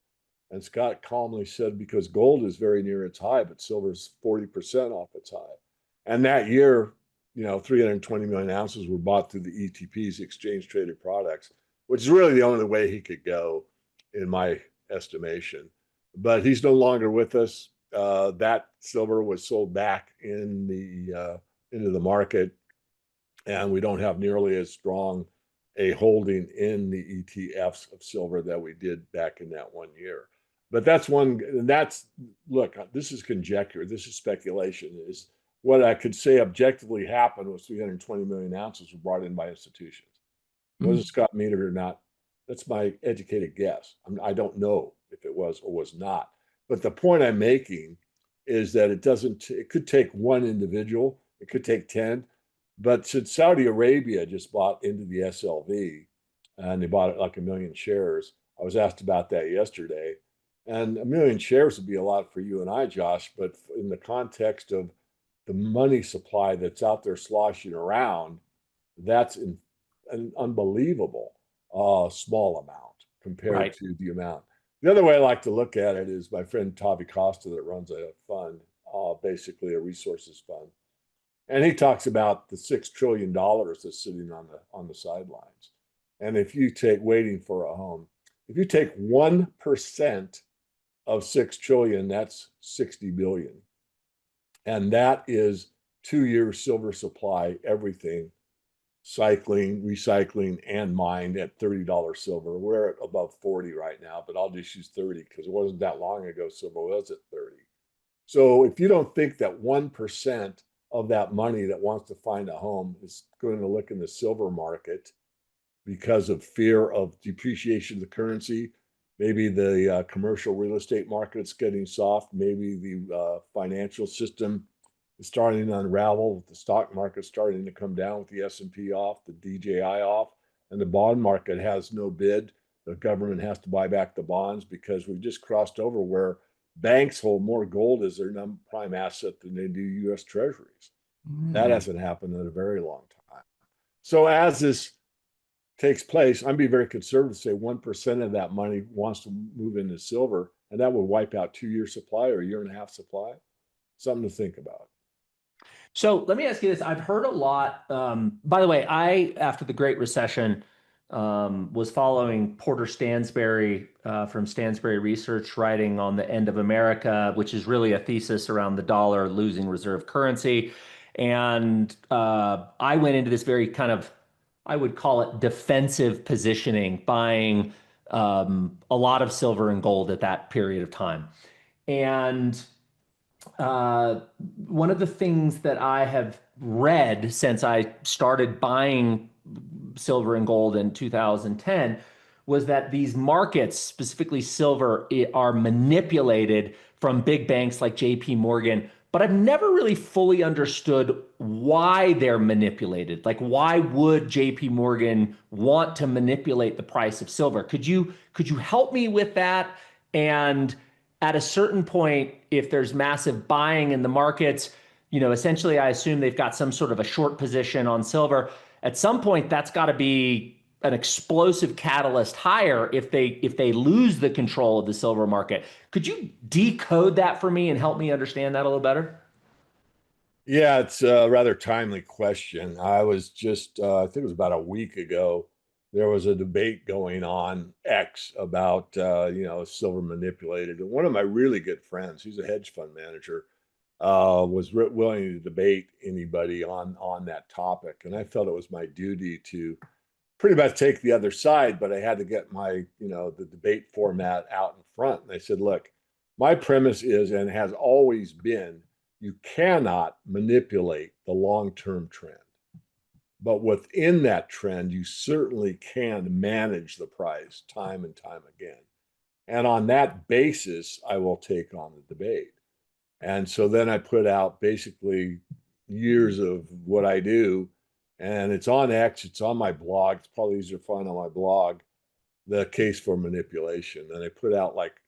And Scott calmly said, because gold is very near its high, but silver is 40% off its high. And that year, 320 million ounces were bought through the ETPs, exchange traded products, which is really the only way he could go, in my estimation. But he's no longer with us. That silver was sold back into the market, and we don't have nearly as strong a holding in the ETFs of silver that we did back in that 1 year. But that's one, and look, this is conjecture, this is speculation. Is what I could say objectively happened was 320 million ounces were brought in by institutions. Was it Scott Maynard or not? That's my educated guess. I don't know if it was or was not. But the point I'm making is that it could take one individual, it could take 10. But since Saudi Arabia just bought into the SLV and they bought it like 1 million shares, I was asked about that yesterday. And 1 million shares would be a lot for you and I, Josh, but in the context of the money supply that's out there sloshing around, that's an unbelievable small amount compared Right. to the amount. The other way I like to look at it is my friend Tavi Costa that runs a fund, basically a resources fund. And he talks about the $6 trillion that's sitting on the sidelines. And if you take waiting for a home, if you take 1% of 6 trillion, that's 60 billion. And that is 2 years silver supply, everything, cycling, recycling, and mined at $30 silver. We're at above 40 right now, but I'll just use 30 because it wasn't that long ago silver was at 30. So if you don't think that 1% of that money that wants to find a home is going to look in the silver market because of fear of depreciation of the currency, maybe the commercial real estate market's getting soft, maybe the financial system is starting to unravel, the stock market starting to come down with the S&P off, the DJI off, and the bond market has no bid. The government has to buy back the bonds because we've just crossed over where banks hold more gold as their prime asset than they do U.S. Treasuries. That hasn't happened in a very long time. So as this takes place, I'm being very conservative to say 1% of that money wants to move into silver, and that would wipe out 2 years supply or a year and a half supply. Something to think about. So let me ask you this. I've heard a lot. By the way, after the Great Recession, was following Porter Stansberry from Stansberry Research, writing on the End of America, which is really a thesis around the dollar losing reserve currency. And I went into this very kind of, I would call it defensive positioning, buying a lot of silver and gold at that period of time. And one of the things that I have read since I started buying silver and gold in 2010 was that these markets, specifically silver, are manipulated from big banks like JP Morgan. But I've never really fully understood why they're manipulated. Like, why would JP Morgan want to manipulate the price of silver? Could you help me with that? And at a certain point, if there's massive buying in the markets, essentially, I assume they've got some sort of a short position on silver. At some point, that's got to be an explosive catalyst higher if they lose the control of the silver market. Could you decode that for me and help me understand that a little better? Yeah, it's a rather timely question. I was just, I think it was about a week ago, there was a debate going on X about, silver manipulated. And one of my really good friends, he's a hedge fund manager, was willing to debate anybody on that topic. And I felt it was my duty to pretty much take the other side, but I had to get my, the debate format out in front. And I said, look, my premise is and has always been you cannot manipulate the long-term trend. But within that trend, you certainly can manage the price time and time again. And on that basis, I will take on the debate. And so then I put out basically years of what I do. And it's on X, it's on my blog. It's probably easier to find on my blog, the case for manipulation. And I put out like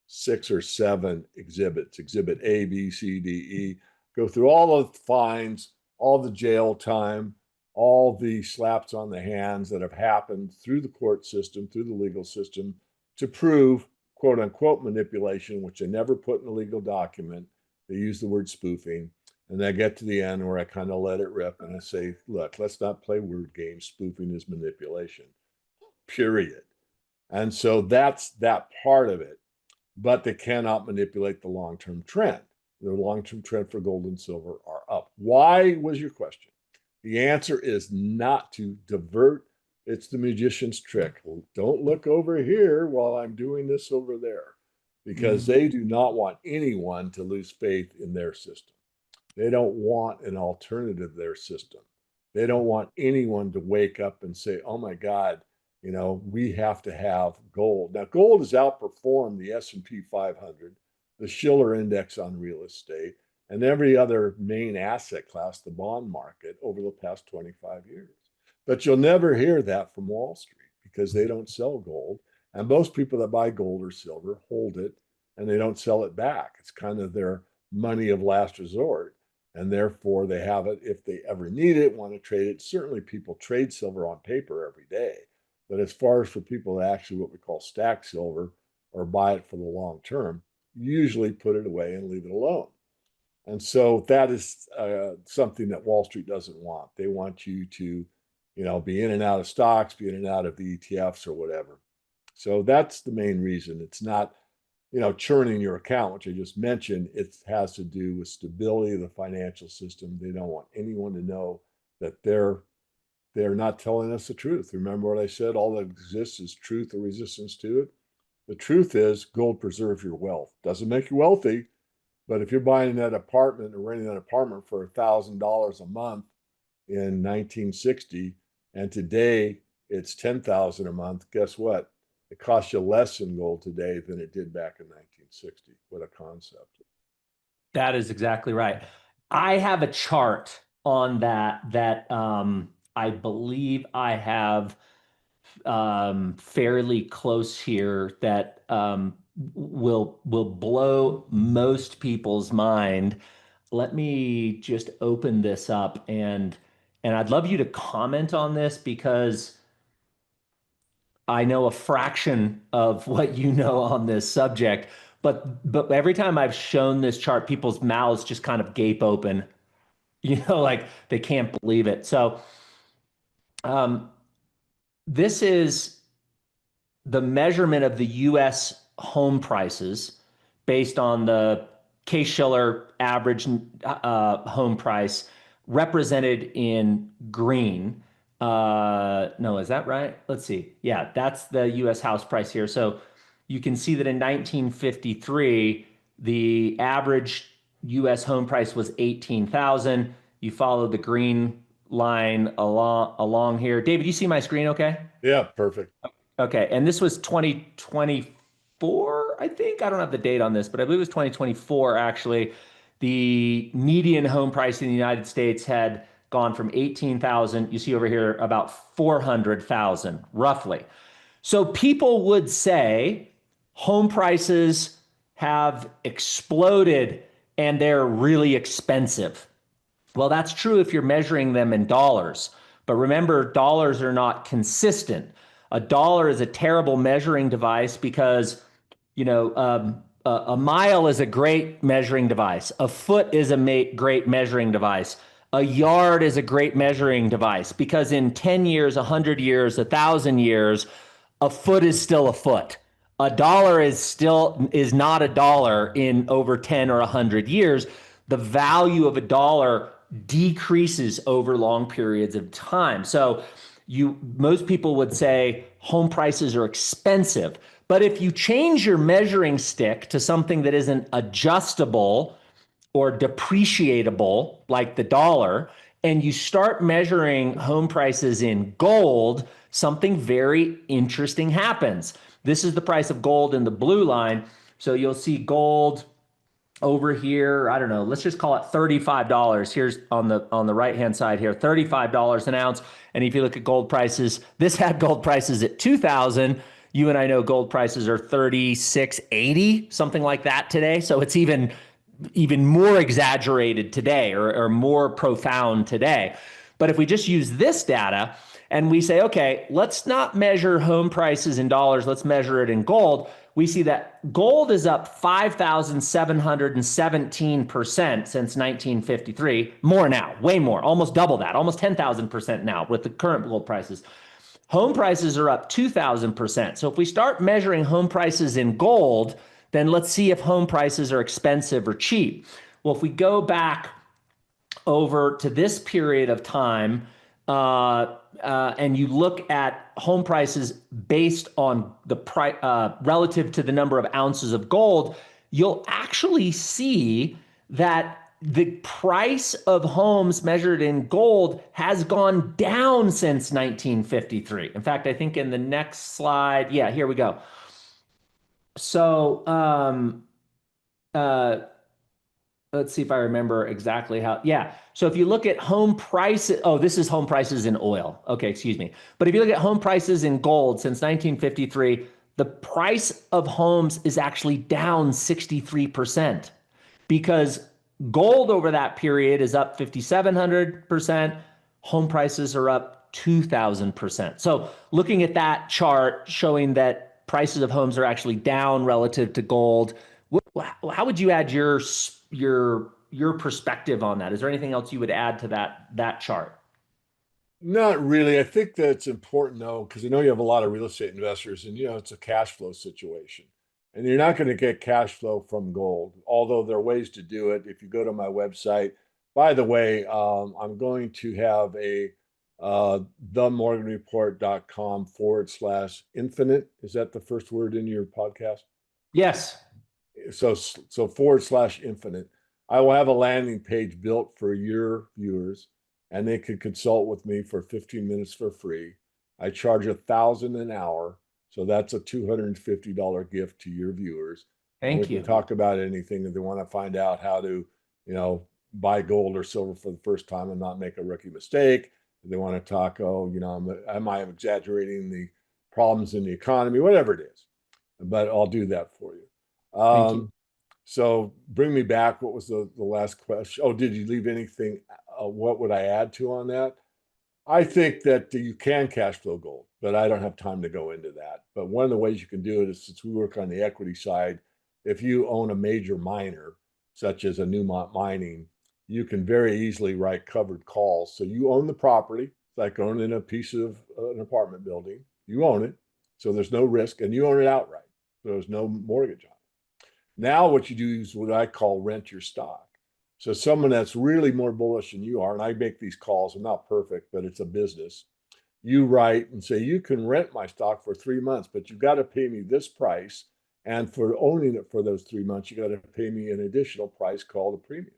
6 or 7 exhibits, exhibit A, B, C, D, E, go through all the fines, all the jail time, all the slaps on the hands that have happened through the court system, through the legal system to prove quote unquote manipulation, which I never put in a legal document. They use the word spoofing. And I get to the end where I kind of let it rip and I say, look, let's not play word games. Spoofing is manipulation, period. And so that's that part of it. But they cannot manipulate the long-term trend. The long-term trend for gold and silver are up. Why was your question? The answer is not to divert. It's the magician's trick. Well, don't look over here while I'm doing this over there, because they do not want anyone to lose faith in their system. They don't want an alternative to their system. They don't want anyone to wake up and say, oh my God, we have to have gold. Now, gold has outperformed the S&P 500, the Shiller Index on real estate, and every other main asset class, the bond market, over the past 25 years. But you'll never hear that from Wall Street because they don't sell gold. And most people that buy gold or silver hold it and they don't sell it back. It's kind of their money of last resort. And therefore they have it if they ever need it, want to trade it. Certainly people trade silver on paper every day. But as far as for people that actually what we call stack silver or buy it for the long term, usually put it away and leave it alone. And so that is something that Wall Street doesn't want. They want you to, be in and out of stocks, be in and out of the ETFs or whatever. So that's the main reason. It's not, churning your account, which I just mentioned. It has to do with stability of the financial system. They don't want anyone to know that they're not telling us the truth. Remember what I said? All that exists is truth or resistance to it. The truth is gold preserves your wealth. Doesn't make you wealthy, but if you're buying that apartment or renting that apartment for $1,000 a month in 1960, and today it's $10,000 a month, guess what? It costs you less in gold today than it did back in 1960. What a concept. That is exactly right. I have a chart on that I believe I have fairly close here that will blow most people's mind. Let me just open this up and I'd love you to comment on this because I know a fraction of what you know on this subject, but every time I've shown this chart, people's mouths just kind of gape open, like they can't believe it. So this is the measurement of the U.S. home prices based on the Case-Shiller average home price represented in green. No, is that right? Let's see. Yeah, that's the U.S. house price here. So you can see that in 1953, the average U.S. home price was 18,000. You follow the green line along here. David, you see my screen okay? Yeah, perfect. Okay, and this was 2024, I think. I don't have the date on this, but I believe it was 2024, actually. The median home price in the United States had gone from 18,000, you see over here, about 400,000, roughly. So people would say home prices have exploded and they're really expensive. Well, that's true if you're measuring them in dollars. But remember, dollars are not consistent. A dollar is a terrible measuring device because, a mile is a great measuring device. A foot is a great measuring device. A yard is a great measuring device because in 10 years, 100 years, 1,000 years, a foot is still a foot. A dollar is not a dollar in over 10 or 100 years. The value of a dollar decreases over long periods of time. So most people would say home prices are expensive. But if you change your measuring stick to something that isn't adjustable or depreciatable, like the dollar, and you start measuring home prices in gold, something very interesting happens. This is the price of gold in the blue line. So you'll see gold over here, I don't know, let's just call it $35. Here's on the right-hand side here, $35 an ounce. And if you look at gold prices, this had gold prices at 2,000. You and I know gold prices are 36.80, something like that today. So it's even more exaggerated today or more profound today. But if we just use this data and we say, okay, let's not measure home prices in dollars, let's measure it in gold, we see that gold is up 5,717% since 1953. More now, way more, almost double that, almost 10,000% now with the current gold prices. Home prices are up 2,000%. So if we start measuring home prices in gold, then let's see if home prices are expensive or cheap. Well, if we go back over to this period of time, and you look at home prices based on the price relative to the number of ounces of gold, you'll actually see that the price of homes measured in gold has gone down since 1953. In fact, I think in the next slide, yeah, here we go. So let's see if I remember exactly how. Yeah. So if you look at home prices, this is home prices in oil. Okay, excuse me. But if you look at home prices in gold since 1953, the price of homes is actually down 63% because Gold over that period is up 5,700%. Home prices are up 2,000%. So looking at that chart showing that prices of homes are actually down relative to gold, how would you add your perspective on that? Is there anything else you would add to that chart? Not really. I think that it's important though, because I know you have a lot of real estate investors and it's a cash flow situation. And you're not going to get cash flow from gold, although there are ways to do it. If you go to my website, by the way, I'm going to have a themorganreport.com/infinite. Is that the first word in your podcast? Yes. So /infinite. I will have a landing page built for your viewers, and they could consult with me for 15 minutes for free. I charge $1,000 an hour. So that's a $250 gift to your viewers. Thank you. We can talk about anything if they want to find out how to, buy gold or silver for the first time and not make a rookie mistake. If they want to talk, am I exaggerating the problems in the economy, whatever it is. But I'll do that for you. Thank you. So bring me back. What was the last question? Oh, did you leave anything? What would I add to on that? I think that you can cash flow gold, but I don't have time to go into that. But one of the ways you can do it is, since we work on the equity side, if you own a major miner, such as a Newmont Mining, you can very easily write covered calls. So you own the property. It's like owning a piece of an apartment building. You own it. So there's no risk, and you own it outright. So there's no mortgage on it. Now what you do is what I call rent your stock. So someone that's really more bullish than you are, and I make these calls, I'm not perfect, but it's a business. You write and say, you can rent my stock for 3 months, but you've got to pay me this price. And for owning it for those 3 months, you got to pay me an additional price called a premium.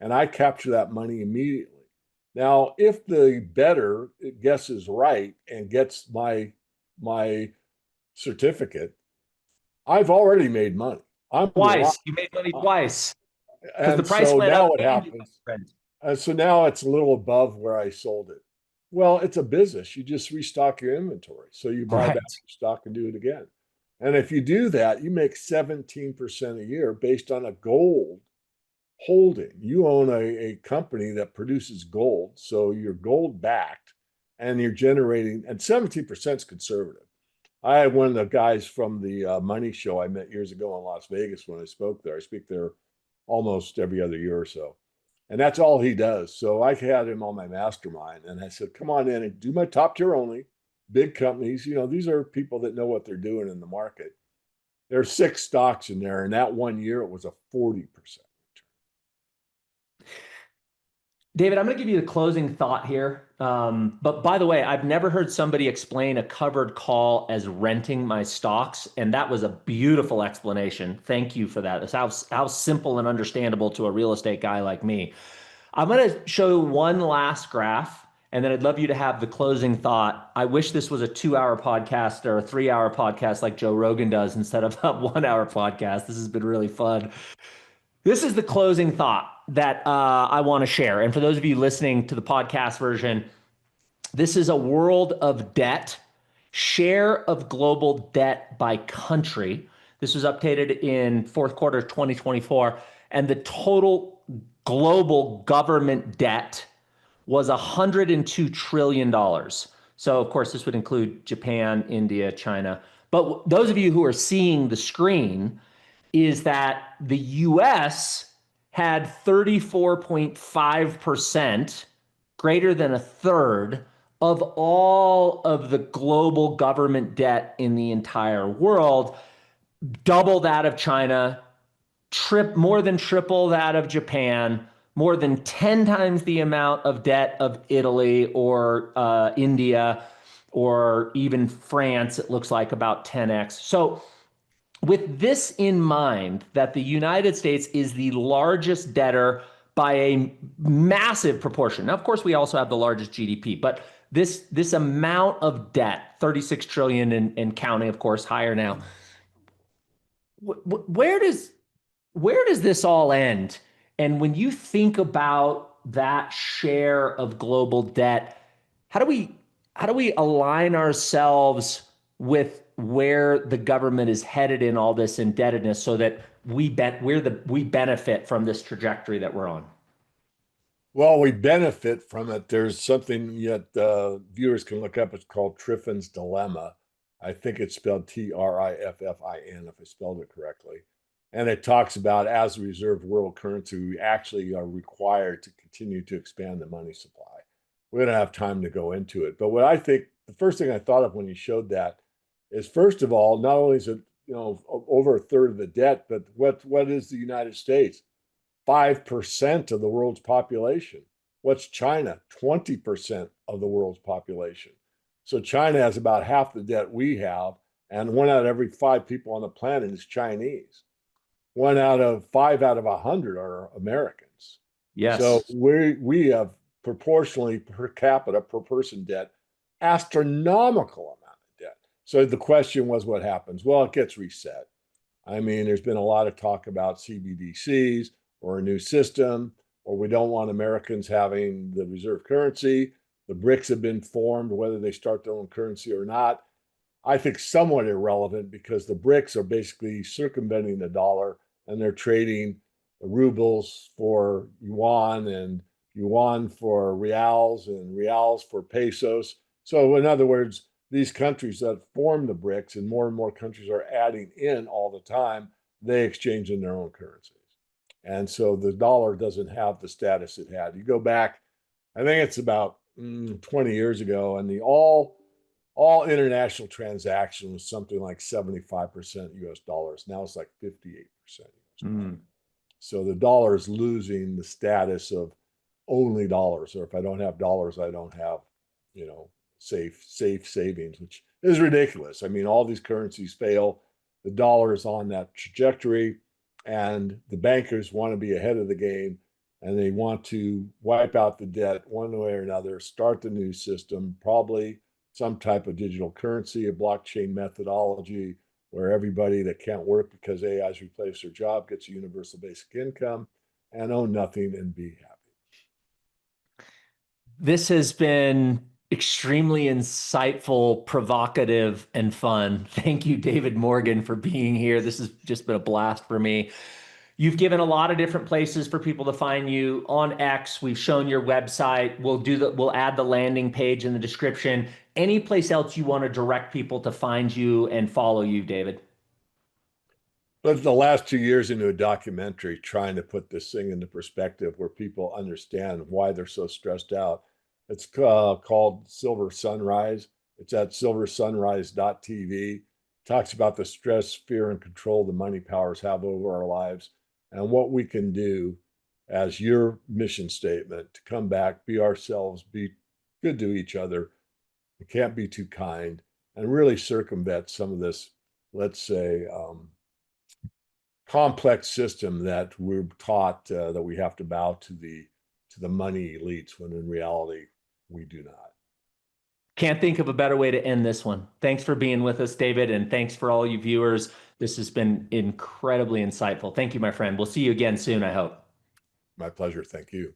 And I capture that money immediately. Now, if the bettor guesses right and gets my certificate, I've already made money. You made money twice. Because the price so went now up. what happens? So now it's a little above where I sold it. Well, it's a business. You just restock your inventory. So you buy back your stock and do it again. And if you do that, you make 17% a year based on a gold holding. You own a company that produces gold. So you're gold backed and you're generating, and 17% is conservative. I had one of the guys from the Money Show I met years ago in Las Vegas when I spoke there. I speak there almost every other year or so. And that's all he does. So I had him on my mastermind and I said, come on in and do my top tier only, big companies. These are people that know what they're doing in the market. There are 6 stocks in there. And that 1 year, it was a 40% return. David, I'm going to give you the closing thought here. But by the way, I've never heard somebody explain a covered call as renting my stocks. And that was a beautiful explanation. Thank you for that. It's how simple and understandable to a real estate guy like me. I'm going to show one last graph, and then I'd love you to have the closing thought. I wish this was a 2-hour podcast or a 3-hour podcast like Joe Rogan does instead of a 1-hour podcast. This has been really fun. This is the closing thought that I want to share. And for those of you listening to the podcast version, this is a world of debt, share of global debt by country. This was updated in fourth quarter 2024. And the total global government debt was $102 trillion. So, of course, this would include Japan, India, China. But those of you who are seeing the screen, is that the US had 34.5%, greater than a third of all of the global government debt in the entire world, double that of China, more than triple that of Japan, more than 10 times the amount of debt of Italy or India, or even France. It looks like about 10x. So with this in mind, that the United States is the largest debtor by a massive proportion. Now, of course, we also have the largest GDP, but this amount of debt, 36 trillion and counting, of course, higher now. Where does this all end? And when you think about that share of global debt, how do we align ourselves with where the government is headed in all this indebtedness so that we benefit from this trajectory that we're on? Well, we benefit from it. There's something that viewers can look up. It's called Triffin's Dilemma. I think it's spelled Triffin, if I spelled it correctly. And it talks about, as a reserve world currency, we actually are required to continue to expand the money supply. We don't have time to go into it. But what I think, the first thing I thought of when you showed that is, first of all, not only is it, over a third of the debt, but what is the United States? 5% of the world's population. What's China? 20% of the world's population. So China has about half the debt we have, and 1 out of every 5 people on the planet is Chinese. 5 out of 100 are Americans. Yes. So we have proportionally per capita, per person debt, astronomical amount of debt. So the question was, what happens? Well, it gets reset. I mean, there's been a lot of talk about CBDCs or a new system, or we don't want Americans having the reserve currency. The BRICS have been formed, whether they start their own currency or not. I think somewhat irrelevant, because the BRICS are basically circumventing the dollar, and they're trading rubles for yuan, and yuan for reals, and reals for pesos. So in other words, these countries that form the BRICS, and more countries are adding in all the time, they exchange in their own currencies. And so the dollar doesn't have the status it had. You go back, I think it's about 20 years ago, and the all international transaction was something like 75% US dollars. Now it's like 58% US dollars. So the dollar is losing the status of only dollars, or if I don't have dollars, I don't have, safe savings, which is ridiculous. I mean, all these currencies fail. The dollar is on that trajectory, and the bankers want to be ahead of the game, and they want to wipe out the debt one way or another, start the new system, probably some type of digital currency, a blockchain methodology, where everybody that can't work because AI's replaced their job gets a universal basic income and own nothing and be happy. This has been extremely insightful, provocative, and fun. Thank you, David Morgan, for being here. This has just been a blast for me. You've given a lot of different places for people to find you on X. We've shown your website. We'll add the landing page in the description. Any place else you want to direct people to find you and follow you, David? But the last 2 years into a documentary trying to put this thing into perspective, where people understand why they're so stressed out. It's called Silver Sunrise. It's at silversunrise.tv. Talks about the stress, fear, and control the money powers have over our lives, and what we can do as your mission statement to come back, be ourselves, be good to each other. We can't be too kind, and really circumvent some of this, let's say, complex system that we're taught that we have to bow to the money elites, when in reality we do not. Can't think of a better way to end this one. Thanks for being with us, David, and thanks for all you viewers. This has been incredibly insightful. Thank you, my friend. We'll see you again soon, I hope. My pleasure. Thank you.